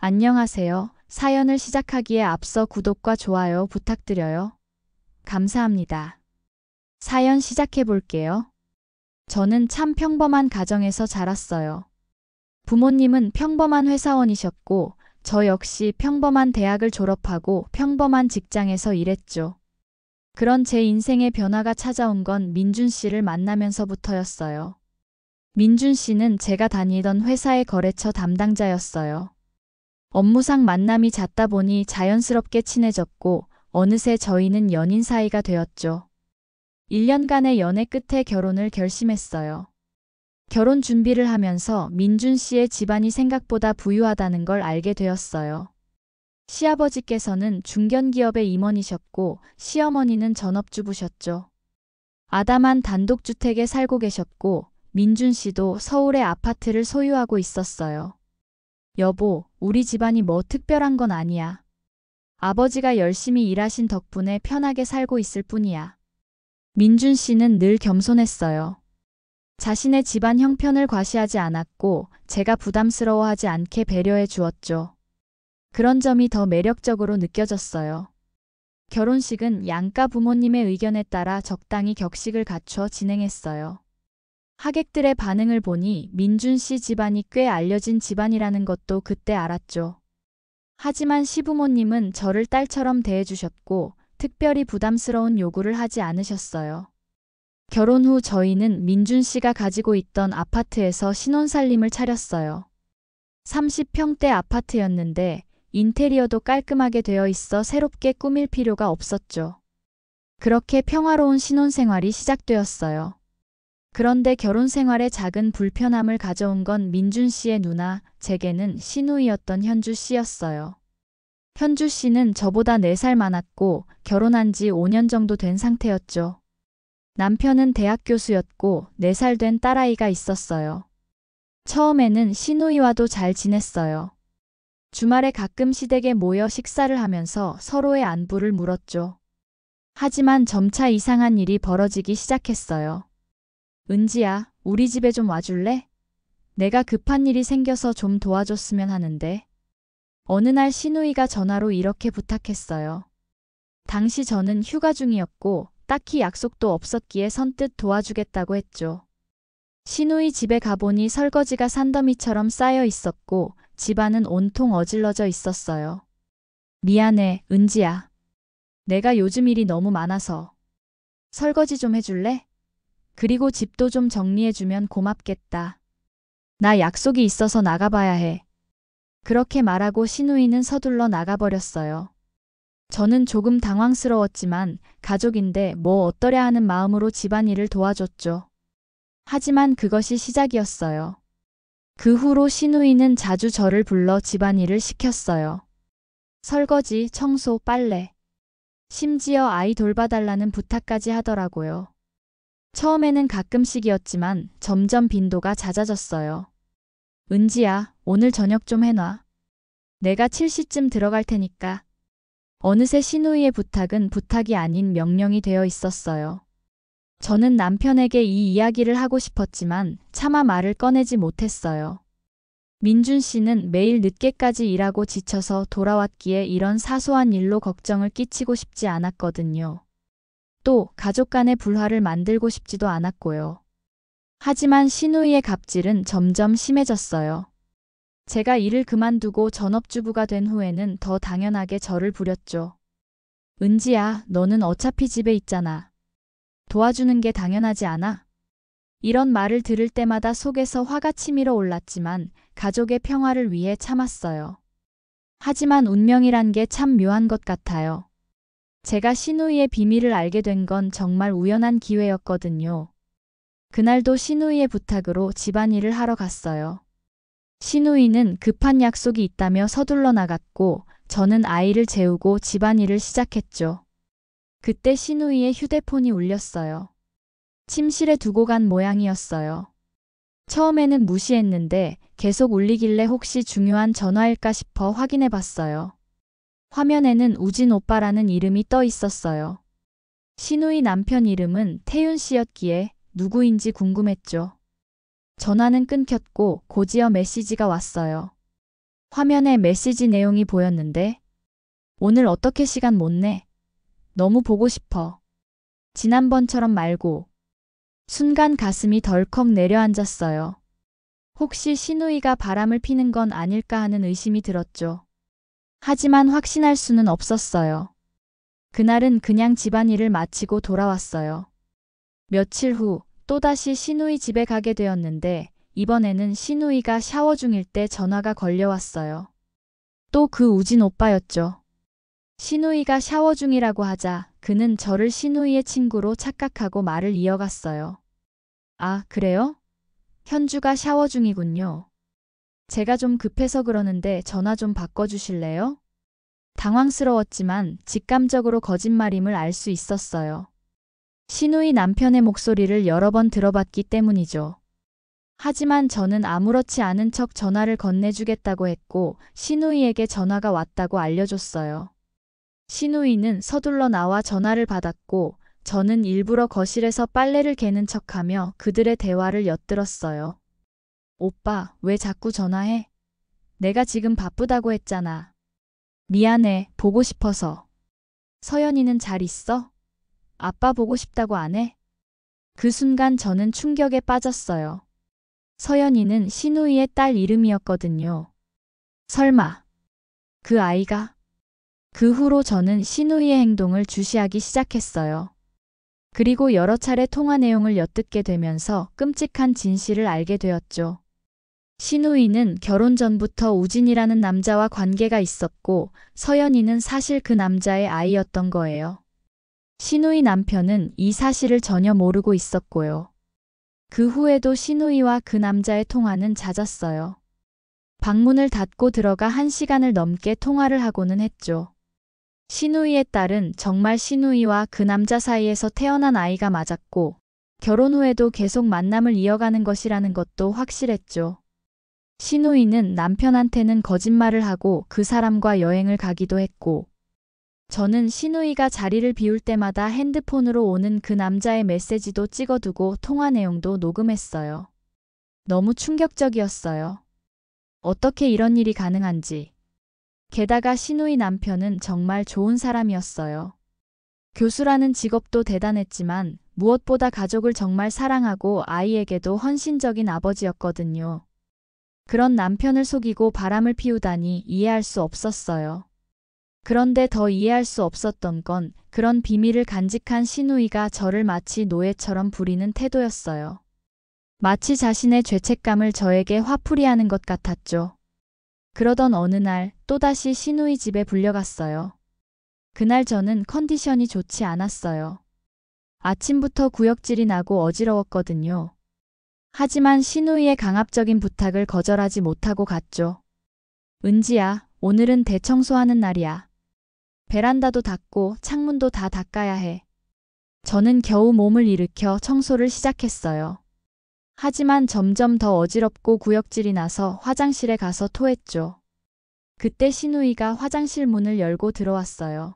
안녕하세요. 사연을 시작하기에 앞서 구독과 좋아요 부탁드려요. 감사합니다. 사연 시작해 볼게요. 저는 참 평범한 가정에서 자랐어요. 부모님은 평범한 회사원이셨고, 저 역시 평범한 대학을 졸업하고 평범한 직장에서 일했죠. 그런 제 인생의 변화가 찾아온 건 민준 씨를 만나면서부터였어요. 민준 씨는 제가 다니던 회사의 거래처 담당자였어요. 업무상 만남이 잦다 보니 자연스럽게 친해졌고 어느새 저희는 연인 사이가 되었죠. 1년간의 연애 끝에 결혼을 결심했어요. 결혼 준비를 하면서 민준 씨의 집안이 생각보다 부유하다는 걸 알게 되었어요. 시아버지께서는 중견기업의 임원이셨고 시어머니는 전업주부셨죠. 아담한 단독주택에 살고 계셨고 민준 씨도 서울의 아파트를 소유하고 있었어요. 여보, 우리 집안이 뭐 특별한 건 아니야. 아버지가 열심히 일하신 덕분에 편하게 살고 있을 뿐이야. 민준 씨는 늘 겸손했어요. 자신의 집안 형편을 과시하지 않았고 제가 부담스러워하지 않게 배려해 주었죠. 그런 점이 더 매력적으로 느껴졌어요. 결혼식은 양가 부모님의 의견에 따라 적당히 격식을 갖춰 진행했어요. 하객들의 반응을 보니 민준 씨 집안이 꽤 알려진 집안이라는 것도 그때 알았죠. 하지만 시부모님은 저를 딸처럼 대해주셨고 특별히 부담스러운 요구를 하지 않으셨어요. 결혼 후 저희는 민준 씨가 가지고 있던 아파트에서 신혼살림을 차렸어요. 30평대 아파트였는데 인테리어도 깔끔하게 되어 있어 새롭게 꾸밀 필요가 없었죠. 그렇게 평화로운 신혼생활이 시작되었어요. 그런데 결혼 생활에 작은 불편함을 가져온 건 민준 씨의 누나, 제게는 시누이였던 현주 씨였어요. 현주 씨는 저보다 4살 많았고 결혼한 지 5년 정도 된 상태였죠. 남편은 대학 교수였고 4살 된 딸아이가 있었어요. 처음에는 시누이와도 잘 지냈어요. 주말에 가끔 시댁에 모여 식사를 하면서 서로의 안부를 물었죠. 하지만 점차 이상한 일이 벌어지기 시작했어요. 은지야, 우리 집에 좀 와줄래? 내가 급한 일이 생겨서 좀 도와줬으면 하는데. 어느 날 시누이가 전화로 이렇게 부탁했어요. 당시 저는 휴가 중이었고 딱히 약속도 없었기에 선뜻 도와주겠다고 했죠. 시누이 집에 가보니 설거지가 산더미처럼 쌓여 있었고 집안은 온통 어질러져 있었어요. 미안해, 은지야. 내가 요즘 일이 너무 많아서. 설거지 좀 해줄래? 그리고 집도 좀 정리해주면 고맙겠다. 나 약속이 있어서 나가봐야 해. 그렇게 말하고 시누이는 서둘러 나가버렸어요. 저는 조금 당황스러웠지만 가족인데 뭐 어떠랴 하는 마음으로 집안일을 도와줬죠. 하지만 그것이 시작이었어요. 그 후로 시누이는 자주 저를 불러 집안일을 시켰어요. 설거지, 청소, 빨래. 심지어 아이 돌봐달라는 부탁까지 하더라고요. 처음에는 가끔씩이었지만 점점 빈도가 잦아졌어요. 은지야, 오늘 저녁 좀 해놔. 내가 7시쯤 들어갈 테니까. 어느새 시누이의 부탁은 부탁이 아닌 명령이 되어 있었어요. 저는 남편에게 이 이야기를 하고 싶었지만 차마 말을 꺼내지 못했어요. 민준 씨는 매일 늦게까지 일하고 지쳐서 돌아왔기에 이런 사소한 일로 걱정을 끼치고 싶지 않았거든요. 또 가족 간의 불화를 만들고 싶지도 않았고요. 하지만 시누이의 갑질은 점점 심해졌어요. 제가 일을 그만두고 전업주부가 된 후에는 더 당연하게 저를 부렸죠. 은지야, 너는 어차피 집에 있잖아. 도와주는 게 당연하지 않아? 이런 말을 들을 때마다 속에서 화가 치밀어 올랐지만 가족의 평화를 위해 참았어요. 하지만 운명이란 게 참 묘한 것 같아요. 제가 시누이의 비밀을 알게 된 건 정말 우연한 기회였거든요. 그날도 시누이의 부탁으로 집안일을 하러 갔어요. 시누이는 급한 약속이 있다며 서둘러 나갔고 저는 아이를 재우고 집안일을 시작했죠. 그때 시누이의 휴대폰이 울렸어요. 침실에 두고 간 모양이었어요. 처음에는 무시했는데 계속 울리길래 혹시 중요한 전화일까 싶어 확인해 봤어요. 화면에는 우진 오빠라는 이름이 떠 있었어요. 시누이 남편 이름은 태윤 씨였기에 누구인지 궁금했죠. 전화는 끊겼고 곧이어 메시지가 왔어요. 화면에 메시지 내용이 보였는데 오늘 어떻게 시간 못 내? 너무 보고 싶어. 지난번처럼 말고. 순간 가슴이 덜컥 내려앉았어요. 혹시 신우이가 바람을 피는 건 아닐까 하는 의심이 들었죠. 하지만 확신할 수는 없었어요. 그날은 그냥 집안일을 마치고 돌아왔어요. 며칠 후 또다시 신우이 집에 가게 되었는데 이번에는 신우이가 샤워 중일 때 전화가 걸려왔어요. 또 그 우진 오빠였죠. 신우이가 샤워 중이라고 하자 그는 저를 신우이의 친구로 착각하고 말을 이어갔어요. 아, 그래요? 현주가 샤워 중이군요. 제가 좀 급해서 그러는데 전화 좀 바꿔주실래요? 당황스러웠지만 직감적으로 거짓말임을 알 수 있었어요. 신우이 남편의 목소리를 여러 번 들어봤기 때문이죠. 하지만 저는 아무렇지 않은 척 전화를 건네주겠다고 했고 신우이에게 전화가 왔다고 알려줬어요. 신우이는 서둘러 나와 전화를 받았고 저는 일부러 거실에서 빨래를 개는 척하며 그들의 대화를 엿들었어요. 오빠, 왜 자꾸 전화해? 내가 지금 바쁘다고 했잖아. 미안해, 보고 싶어서. 서연이는 잘 있어? 아빠 보고 싶다고 안 해? 그 순간 저는 충격에 빠졌어요. 서연이는 신우이의 딸 이름이었거든요. 설마 그 아이가? 그 후로 저는 신우이의 행동을 주시하기 시작했어요. 그리고 여러 차례 통화 내용을 엿듣게 되면서 끔찍한 진실을 알게 되었죠. 신우이는 결혼 전부터 우진이라는 남자와 관계가 있었고 서연이는 사실 그 남자의 아이였던 거예요. 신우이 남편은 이 사실을 전혀 모르고 있었고요. 그 후에도 신우이와 그 남자의 통화는 잦았어요. 방문을 닫고 들어가 1시간을 넘게 통화를 하고는 했죠. 신우이의 딸은 정말 신우이와 그 남자 사이에서 태어난 아이가 맞았고 결혼 후에도 계속 만남을 이어가는 것이라는 것도 확실했죠. 신우이는 남편한테는 거짓말을 하고 그 사람과 여행을 가기도 했고 저는 신우이가 자리를 비울 때마다 핸드폰으로 오는 그 남자의 메시지도 찍어두고 통화 내용도 녹음했어요. 너무 충격적이었어요. 어떻게 이런 일이 가능한지. 게다가 신우이 남편은 정말 좋은 사람이었어요. 교수라는 직업도 대단했지만 무엇보다 가족을 정말 사랑하고 아이에게도 헌신적인 아버지였거든요. 그런 남편을 속이고 바람을 피우다니 이해할 수 없었어요. 그런데 더 이해할 수 없었던 건 그런 비밀을 간직한 신우이가 저를 마치 노예처럼 부리는 태도였어요. 마치 자신의 죄책감을 저에게 화풀이하는 것 같았죠. 그러던 어느 날 또다시 신우이 집에 불려갔어요. 그날 저는 컨디션이 좋지 않았어요. 아침부터 구역질이 나고 어지러웠거든요. 하지만 신우이의 강압적인 부탁을 거절하지 못하고 갔죠. 은지야, 오늘은 대청소하는 날이야. 베란다도 닦고 창문도 다 닦아야 해. 저는 겨우 몸을 일으켜 청소를 시작했어요. 하지만 점점 더 어지럽고 구역질이 나서 화장실에 가서 토했죠. 그때 신우이가 화장실 문을 열고 들어왔어요.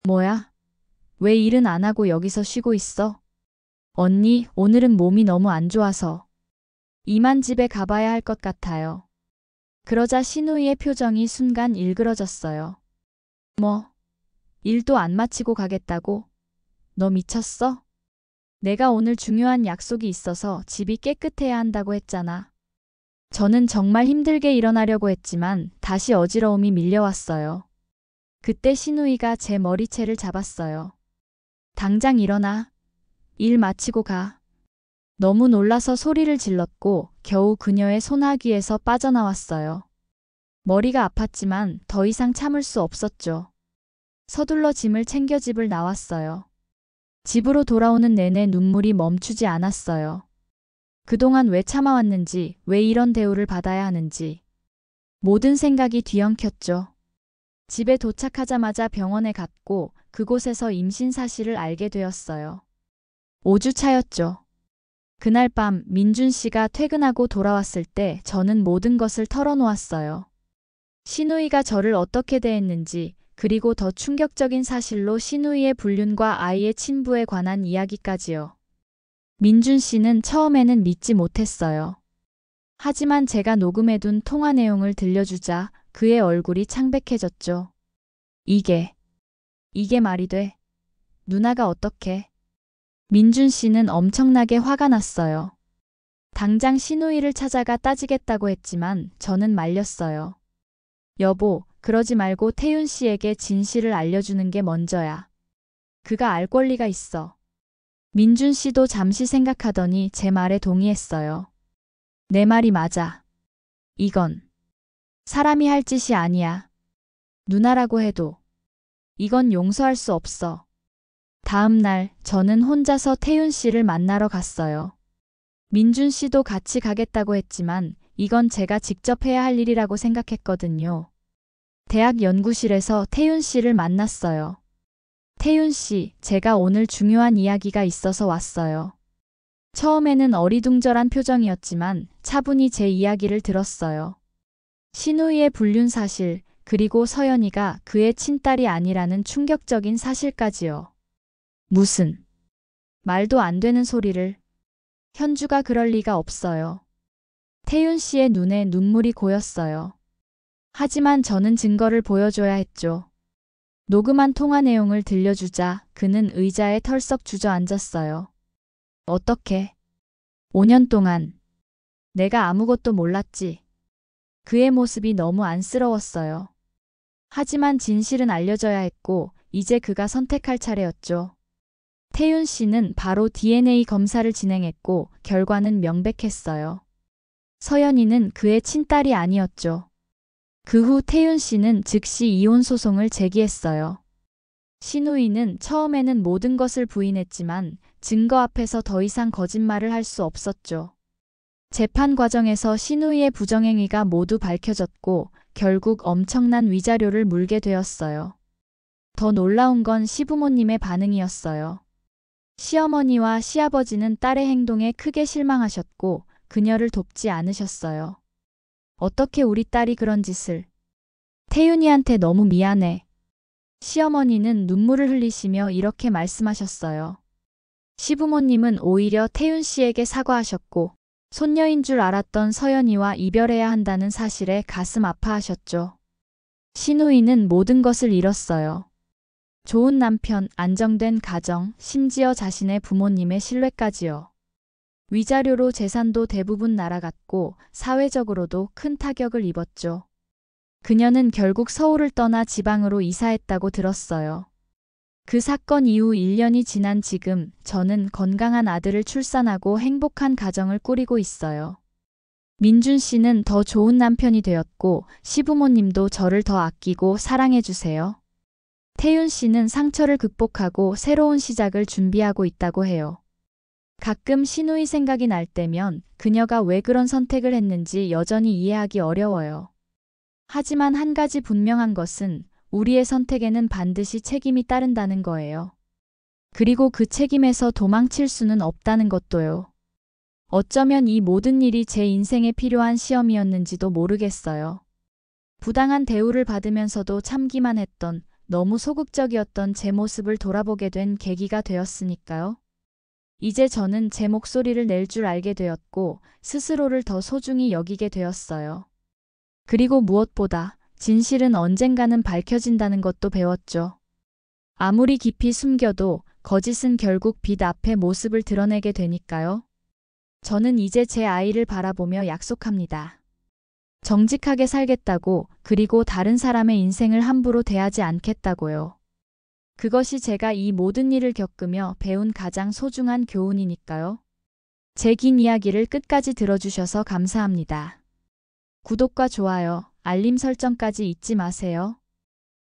뭐야? 왜 일은 안 하고 여기서 쉬고 있어? 언니, 오늘은 몸이 너무 안 좋아서. 이만 집에 가봐야 할 것 같아요. 그러자 신우이의 표정이 순간 일그러졌어요. 뭐? 일도 안 마치고 가겠다고? 너 미쳤어? 내가 오늘 중요한 약속이 있어서 집이 깨끗해야 한다고 했잖아. 저는 정말 힘들게 일어나려고 했지만 다시 어지러움이 밀려왔어요. 그때 신우이가 제 머리채를 잡았어요. 당장 일어나. 일 마치고 가. 너무 놀라서 소리를 질렀고 겨우 그녀의 손아귀에서 빠져나왔어요. 머리가 아팠지만 더 이상 참을 수 없었죠. 서둘러 짐을 챙겨 집을 나왔어요. 집으로 돌아오는 내내 눈물이 멈추지 않았어요. 그동안 왜 참아왔는지, 왜 이런 대우를 받아야 하는지. 모든 생각이 뒤엉켰죠. 집에 도착하자마자 병원에 갔고 그곳에서 임신 사실을 알게 되었어요. 5주 차였죠. 그날 밤 민준 씨가 퇴근하고 돌아왔을 때 저는 모든 것을 털어놓았어요. 신우이가 저를 어떻게 대했는지, 그리고 더 충격적인 사실로 신우이의 불륜과 아이의 친부에 관한 이야기까지요. 민준 씨는 처음에는 믿지 못했어요. 하지만 제가 녹음해둔 통화 내용을 들려주자 그의 얼굴이 창백해졌죠. 이게 말이 돼? 누나가 어떻게? 민준 씨는 엄청나게 화가 났어요. 당장 신우이를 찾아가 따지겠다고 했지만 저는 말렸어요. 여보, 그러지 말고 태윤 씨에게 진실을 알려주는 게 먼저야. 그가 알 권리가 있어. 민준 씨도 잠시 생각하더니 제 말에 동의했어요. 내 말이 맞아. 이건 사람이 할 짓이 아니야. 누나라고 해도 이건 용서할 수 없어. 다음 날 저는 혼자서 태윤 씨를 만나러 갔어요. 민준 씨도 같이 가겠다고 했지만 이건 제가 직접 해야 할 일이라고 생각했거든요. 대학 연구실에서 태윤 씨를 만났어요. 태윤 씨, 제가 오늘 중요한 이야기가 있어서 왔어요. 처음에는 어리둥절한 표정이었지만 차분히 제 이야기를 들었어요. 신우이의 불륜 사실, 그리고 서연이가 그의 친딸이 아니라는 충격적인 사실까지요. 무슨 말도 안 되는 소리를. 현주가 그럴 리가 없어요. 태윤 씨의 눈에 눈물이 고였어요. 하지만 저는 증거를 보여줘야 했죠. 녹음한 통화 내용을 들려주자 그는 의자에 털썩 주저앉았어요. 어떻게? 5년 동안 내가 아무것도 몰랐지. 그의 모습이 너무 안쓰러웠어요. 하지만 진실은 알려져야 했고 이제 그가 선택할 차례였죠. 태윤 씨는 바로 DNA 검사를 진행했고 결과는 명백했어요. 서연이는 그의 친딸이 아니었죠. 그 후 태윤 씨는 즉시 이혼 소송을 제기했어요. 신우이는 처음에는 모든 것을 부인했지만 증거 앞에서 더 이상 거짓말을 할 수 없었죠. 재판 과정에서 신우이의 부정행위가 모두 밝혀졌고 결국 엄청난 위자료를 물게 되었어요. 더 놀라운 건 시부모님의 반응이었어요. 시어머니와 시아버지는 딸의 행동에 크게 실망하셨고 그녀를 돕지 않으셨어요. 어떻게 우리 딸이 그런 짓을. 태윤이한테 너무 미안해. 시어머니는 눈물을 흘리시며 이렇게 말씀하셨어요. 시부모님은 오히려 태윤 씨에게 사과하셨고 손녀인 줄 알았던 서연이와 이별해야 한다는 사실에 가슴 아파하셨죠. 신우이는 모든 것을 잃었어요. 좋은 남편, 안정된 가정, 심지어 자신의 부모님의 신뢰까지요. 위자료로 재산도 대부분 날아갔고 사회적으로도 큰 타격을 입었죠. 그녀는 결국 서울을 떠나 지방으로 이사했다고 들었어요. 그 사건 이후 1년이 지난 지금 저는 건강한 아들을 출산하고 행복한 가정을 꾸리고 있어요. 민준 씨는 더 좋은 남편이 되었고 시부모님도 저를 더 아끼고 사랑해주세요. 태윤 씨는 상처를 극복하고 새로운 시작을 준비하고 있다고 해요. 가끔 신우이 생각이 날 때면 그녀가 왜 그런 선택을 했는지 여전히 이해하기 어려워요. 하지만 한 가지 분명한 것은 우리의 선택에는 반드시 책임이 따른다는 거예요. 그리고 그 책임에서 도망칠 수는 없다는 것도요. 어쩌면 이 모든 일이 제 인생에 필요한 시험이었는지도 모르겠어요. 부당한 대우를 받으면서도 참기만 했던 너무 소극적이었던 제 모습을 돌아보게 된 계기가 되었으니까요. 이제 저는 제 목소리를 낼 줄 알게 되었고 스스로를 더 소중히 여기게 되었어요. 그리고 무엇보다 진실은 언젠가는 밝혀진다는 것도 배웠죠. 아무리 깊이 숨겨도 거짓은 결국 빛 앞에 모습을 드러내게 되니까요. 저는 이제 제 아이를 바라보며 약속합니다. 정직하게 살겠다고, 그리고 다른 사람의 인생을 함부로 대하지 않겠다고요. 그것이 제가 이 모든 일을 겪으며 배운 가장 소중한 교훈이니까요. 제 긴 이야기를 끝까지 들어주셔서 감사합니다. 구독과 좋아요, 알림 설정까지 잊지 마세요.